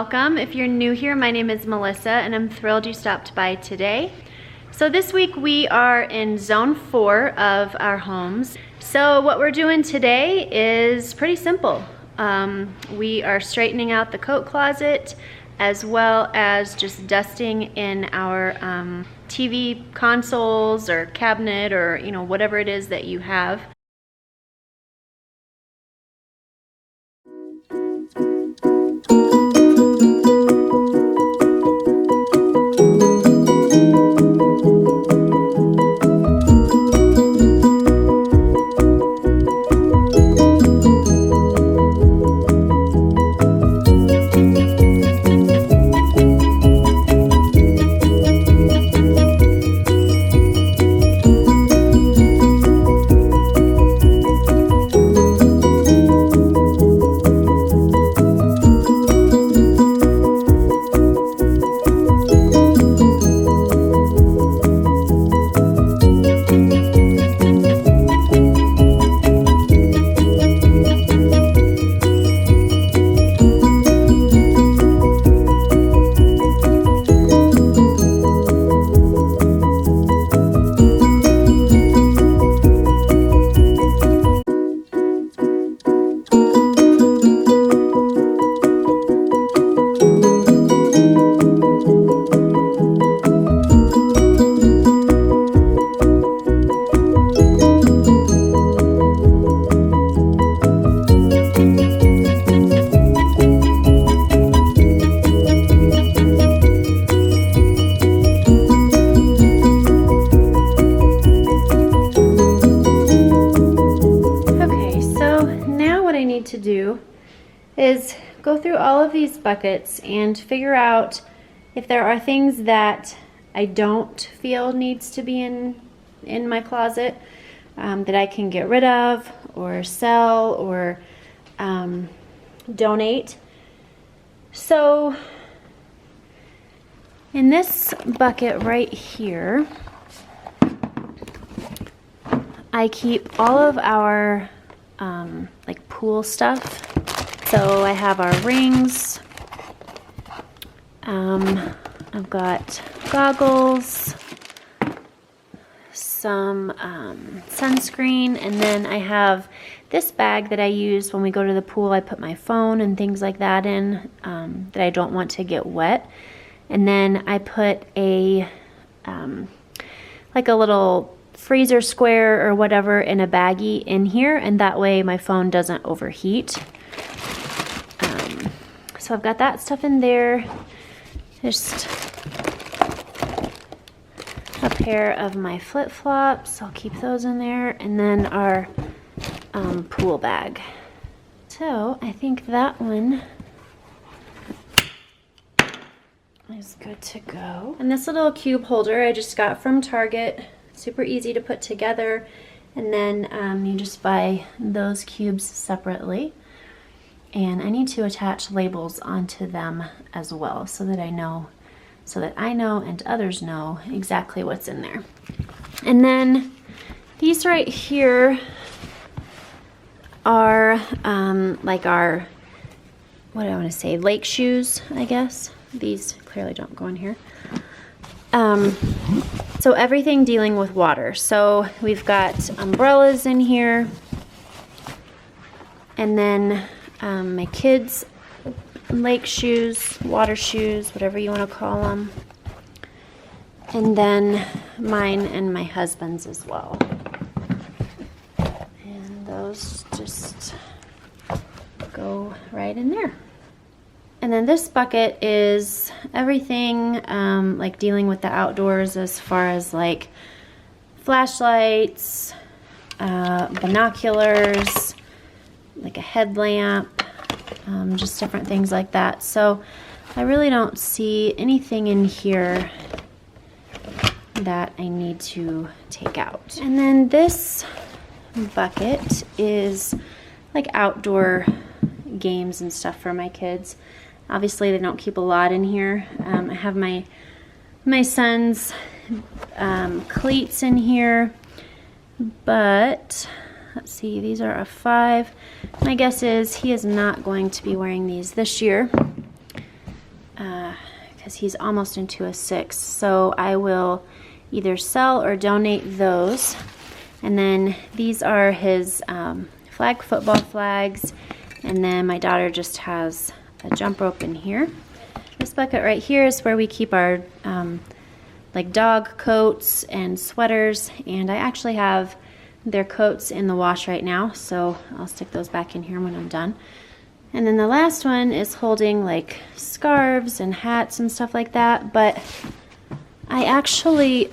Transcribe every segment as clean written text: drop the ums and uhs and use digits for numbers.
welcome. If you're new here, my name is Melissa and I'm thrilled you stopped by today. So this week we are in zone 4 of our homes. So what we're doing today is pretty simple. We are straightening out the coat closet as well as just dusting in our TV consoles or cabinet or whatever it is that you have. To do is go through all of these buckets and figure out if there are things that I don't feel needs to be in my closet that I can get rid of or sell or donate. So in this bucket right here, I keep all of our like pool stuff. So I have our rings, I've got goggles, some sunscreen, and then I have this bag that I use when we go to the pool. I put my phone and things like that in that I don't want to get wet. And then I put a like a little freezer square or whatever in a baggie in here, and that way my phone doesn't overheat. So I've got that stuff in there. Just a pair of my flip-flops, I'll keep those in there, and then our pool bag. So I think that one is good to go. And this little cube holder I just got from Target. Super easy to put together, and then you just buy those cubes separately, and I need to attach labels onto them as well so that I know and others know exactly what's in there. And then these right here are like our, what do I want to say, lake shoes, I guess. These clearly don't go in here. So everything dealing with water. So we've got umbrellas in here, and then my kids' lake shoes, water shoes, whatever you want to call them, and then mine and my husband's as well. And those just go right in there. And then this bucket is everything like dealing with the outdoors, as far as like flashlights, binoculars, like a headlamp, just different things like that. So I really don't see anything in here that I need to take out. And then this bucket is like outdoor games and stuff for my kids. Obviously, they don't keep a lot in here. I have my son's cleats in here, but let's see, these are a 5. My guess is he is not going to be wearing these this year. because he's almost into a 6. So I will either sell or donate those. And then these are his football flags. And then my daughter just has a jump rope in here. This bucket right here is where we keep our like dog coats and sweaters. And I actually have their coats in the wash right now, so I'll stick those back in here when I'm done. And then the last one is holding like scarves and hats and stuff like that, but I actually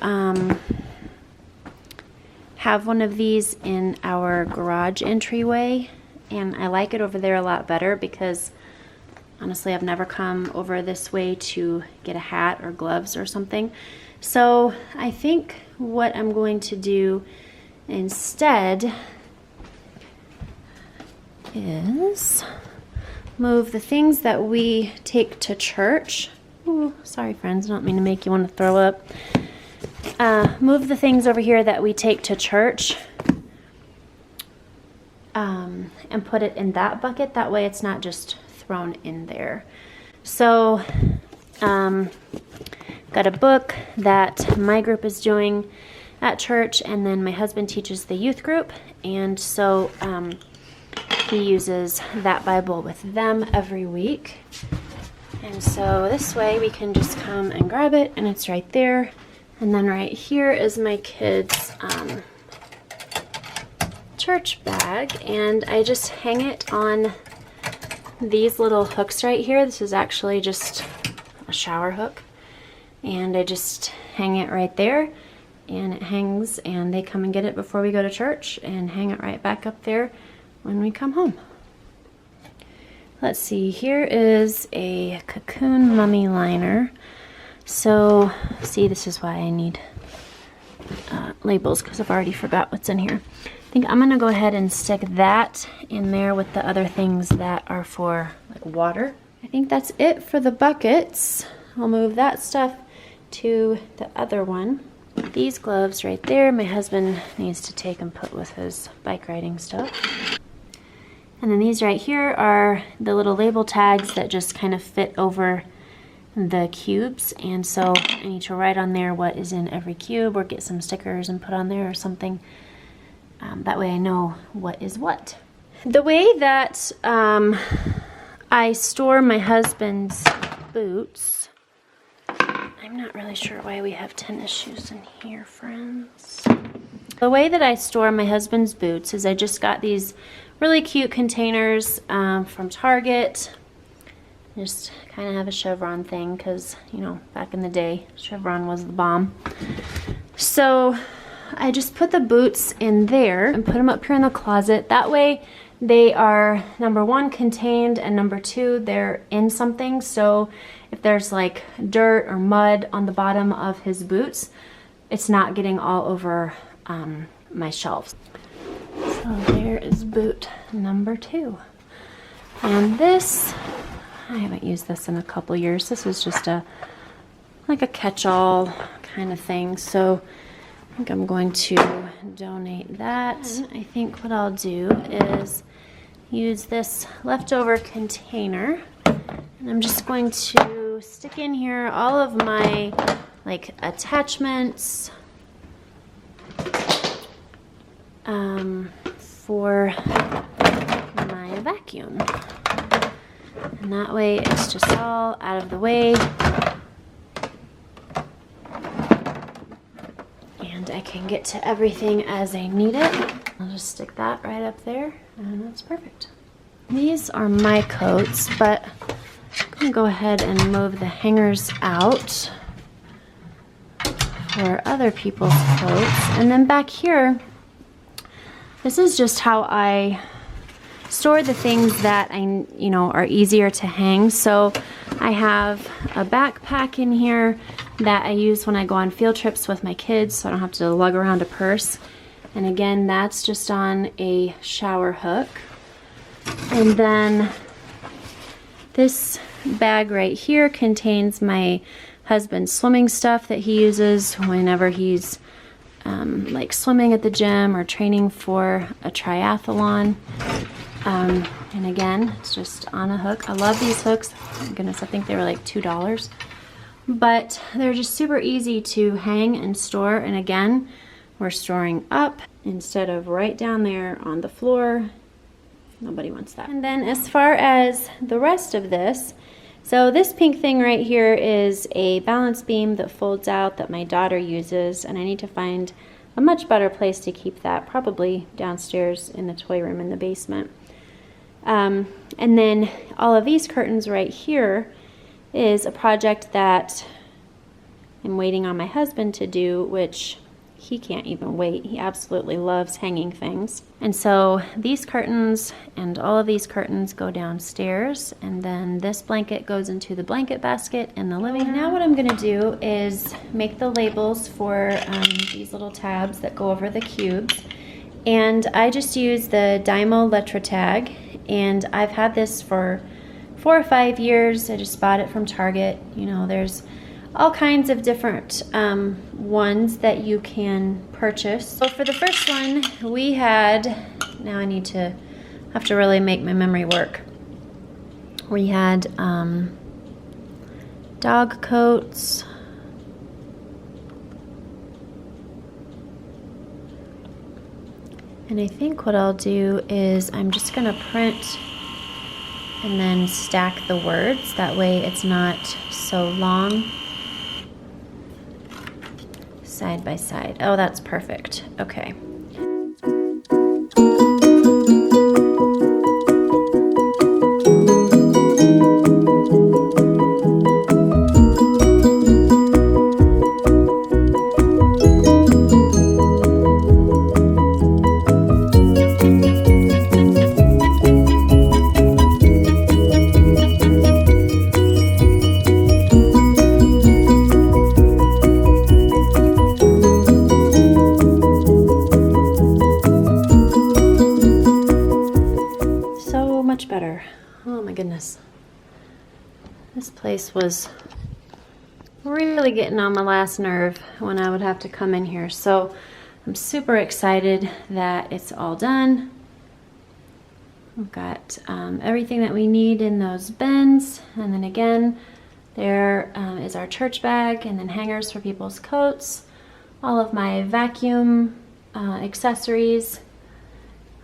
have one of these in our garage entryway, and I like it over there a lot better because honestly I've never come over this way to get a hat or gloves or something. So I think what I'm going to do instead is move the things that we take to church. Ooh, sorry friends, I don't mean to make you want to throw up. Move the things over here that we take to church and put it in that bucket. That way it's not just thrown in there. So got a book that my group is doing at church, and then my husband teaches the youth group, and so he uses that Bible with them every week. And so this way we can just come and grab it, and it's right there. And then right here is my kids' church bag, and I just hang it on these little hooks right here. This is actually just a shower hook, and I just hang it right there, and it hangs, and they come and get it before we go to church and hang it right back up there when we come home. Let's see, here is a cocoon mummy liner. So, see, this is why I need labels, because I've already forgot what's in here. I think I'm gonna go ahead and stick that in there with the other things that are for like water. I think that's it for the buckets. I'll move that stuff to the other one. These gloves right there, my husband needs to take and put with his bike riding stuff. And then these right here are the little label tags that just kind of fit over the cubes, and so I need to write on there what is in every cube or get some stickers and put on there or something. That way I know what is what. The way that I store my husband's boots, I'm not really sure why we have tennis shoes in here, friends. The way that I store my husband's boots is I just got these really cute containers from Target. Just kind of have a chevron thing because, you know, back in the day, chevron was the bomb. So I just put the boots in there and put them up here in the closet. That way they are, number one, contained, and number two, they're in something. So if there's like dirt or mud on the bottom of his boots, it's not getting all over my shelves. So there is boot number 2. And this, I haven't used this in a couple years. This is just like a catch-all kind of thing. So I think I'm going to donate that. I think what I'll do is use this leftover container, and I'm just going to stick in here all of my like attachments for my vacuum. And that way it's just all out of the way. And I can get to everything as I need it. I'll just stick that right up there, and that's perfect. These are my coats, but I'm gonna go ahead and move the hangers out for other people's coats. And then back here, this is just how I store the things that are easier to hang. So I have a backpack in here that I use when I go on field trips with my kids, so I don't have to lug around a purse. And again, that's just on a shower hook. And then this bag right here contains my husband's swimming stuff that he uses whenever he's like swimming at the gym or training for a triathlon. And again, it's just on a hook. I love these hooks. Oh my goodness, I think they were like $2. But they're just super easy to hang and store. And again, we're storing up instead of right down there on the floor. Nobody wants that. And then as far as the rest of this, so this pink thing right here is a balance beam that folds out that my daughter uses, and I need to find a much better place to keep that, probably downstairs in the toy room in the basement. And then all of these curtains right here is a project that I'm waiting on my husband to do, which he can't even wait. He absolutely loves hanging things. And so these curtains and all of these curtains go downstairs, and then this blanket goes into the blanket basket in the living room. Now what I'm gonna do is make the labels for these little tabs that go over the cubes. And I just use the Dymo Letra Tag, and I've had this for 4 or 5 years. I just bought it from Target. You know, there's all kinds of different ones that you can purchase. So for the first one, we had, now I have to really make my memory work. We had dog coats, and I think what I'll do is I'm just gonna print and then stack the words. That way it's not so long. Side by side. Oh, that's perfect. Okay. Better. Oh my goodness. This place was really getting on my last nerve when I would have to come in here. So I'm super excited that it's all done. We've got everything that we need in those bins. And then again, there is our church bag, and then hangers for people's coats. All of my vacuum accessories.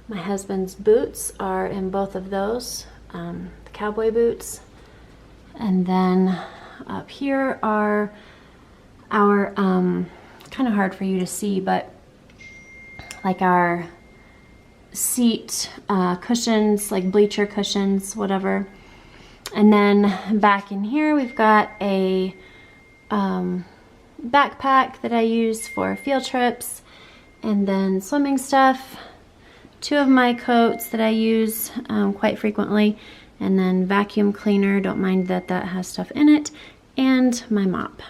My husband's boots are in both of those, the cowboy boots. And then up here are our, kind of hard for you to see, but like our seat cushions, like bleacher cushions, whatever. And then back in here we've got a backpack that I use for field trips, and then swimming stuff. 2 of my coats that I use quite frequently, and then vacuum cleaner, don't mind that that has stuff in it, and my mop.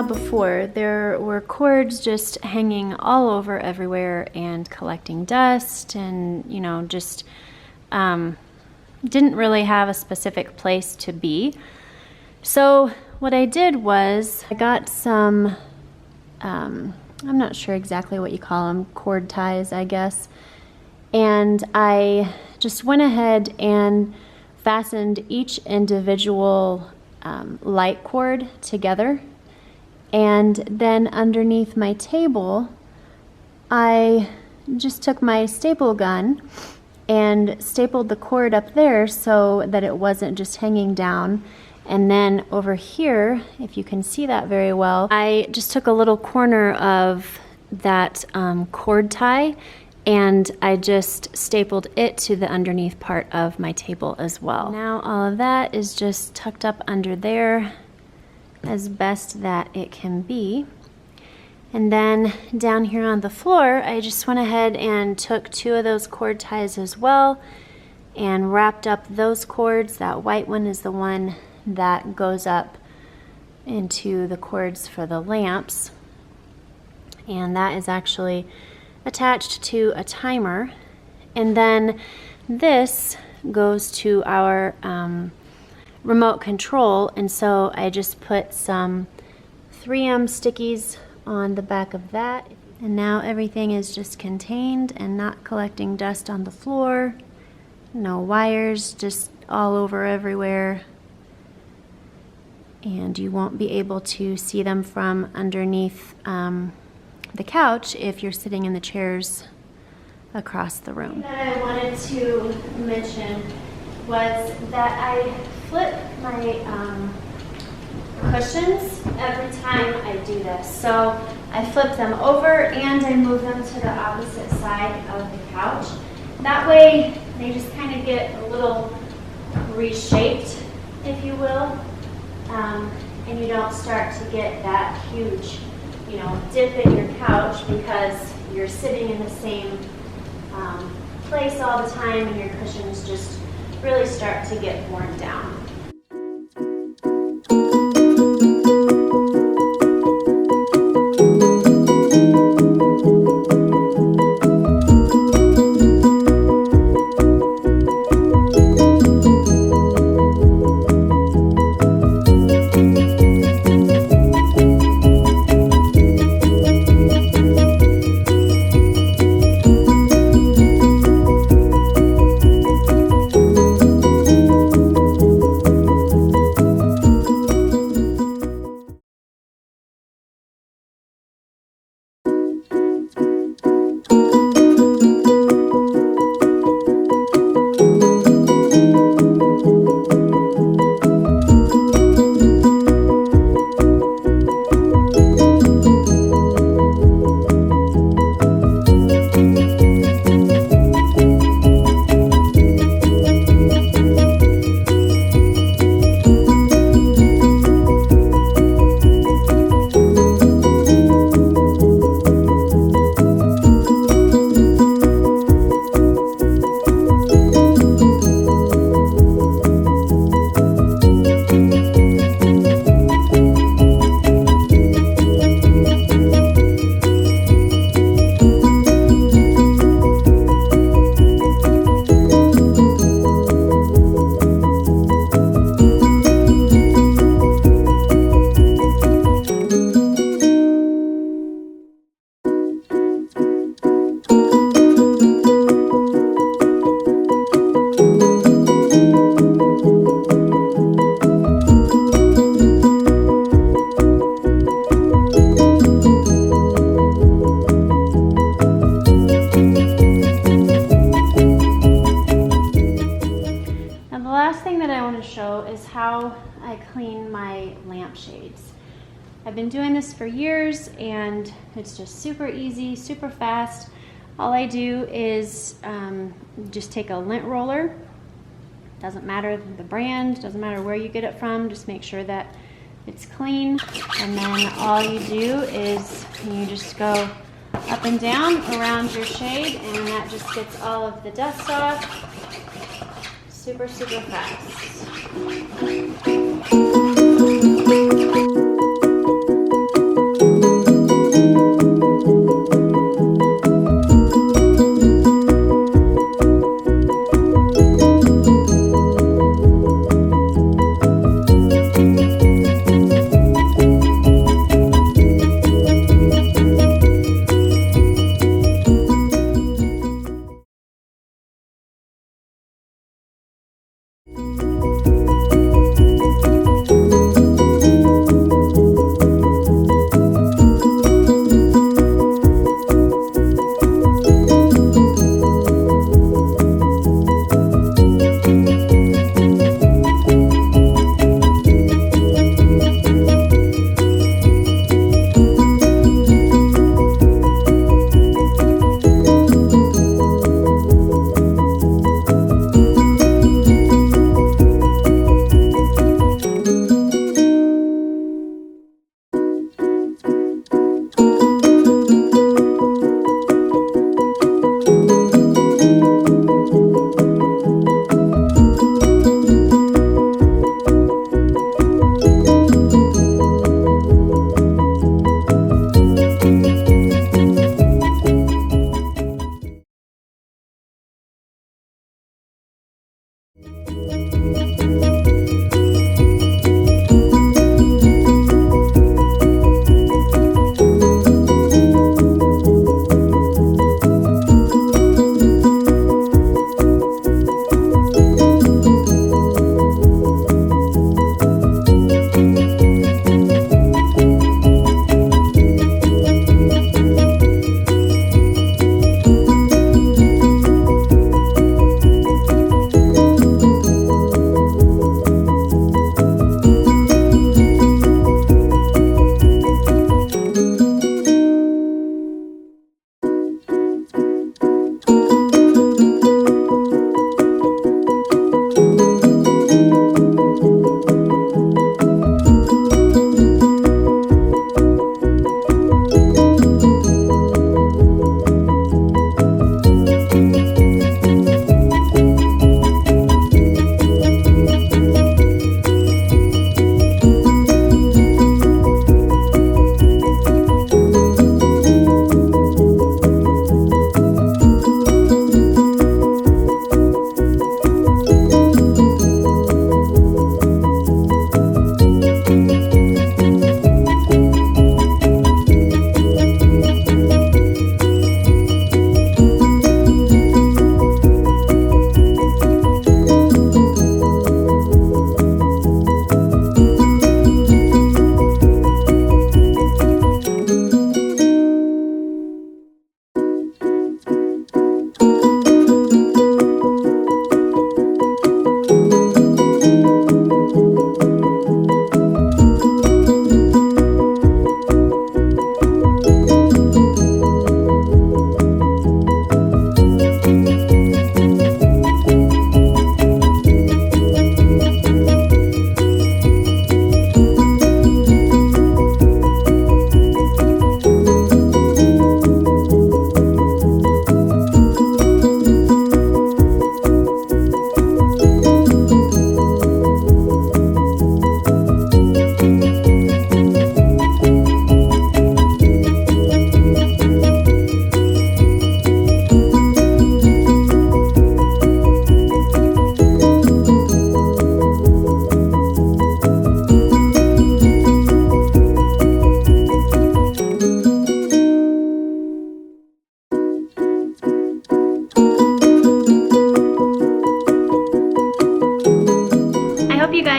Before, there were cords just hanging all over everywhere and collecting dust, and you know, just didn't really have a specific place to be. So what I did was I got some I'm not sure exactly what you call them, cord ties, I guess, and I just went ahead and fastened each individual light cord together. And then underneath my table, I just took my staple gun and stapled the cord up there so that it wasn't just hanging down. And then over here, if you can see that very well, I just took a little corner of that cord tie, and I just stapled it to the underneath part of my table as well. Now all of that is just tucked up under there as best that it can be. And then down here on the floor, I just went ahead and took 2 of those cord ties as well and wrapped up those cords. That white one is the one that goes up into the cords for the lamps. And that is actually attached to a timer. And then this goes to our remote control, and so I just put some 3M stickies on the back of that, and now everything is just contained and not collecting dust on the floor. No wires just all over everywhere, and you won't be able to see them from underneath the couch if you're sitting in the chairs across the room. That I wanted to mention was that I flip my cushions every time I do this. So I flip them over and I move them to the opposite side of the couch. That way they just kind of get a little reshaped, if you will, and you don't start to get that huge, dip in your couch because you're sitting in the same place all the time and your cushions just really start to get worn down. Is how I clean my lampshades. I've been doing this for years and it's just super easy, super fast. All I do is just take a lint roller. Doesn't matter the brand, doesn't matter where you get it from, just make sure that it's clean. And then all you do is you just go up and down around your shade and that just gets all of the dust off. Super, super fast.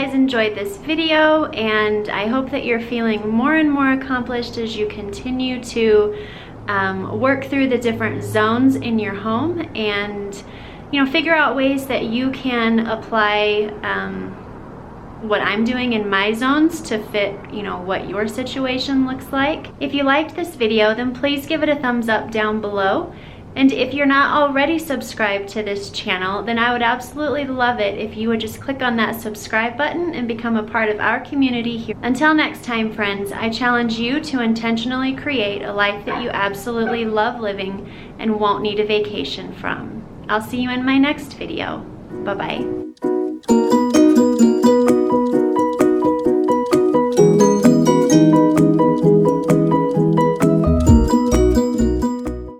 guys enjoyed this video, and I hope that you're feeling more and more accomplished as you continue to work through the different zones in your home and, you know, figure out ways that you can apply what I'm doing in my zones to fit, you know, what your situation looks like. If you liked this video, then please give it a thumbs up down below. And if you're not already subscribed to this channel, then I would absolutely love it if you would just click on that subscribe button and become a part of our community here. Until next time, friends, I challenge you to intentionally create a life that you absolutely love living and won't need a vacation from. I'll see you in my next video. Bye-bye.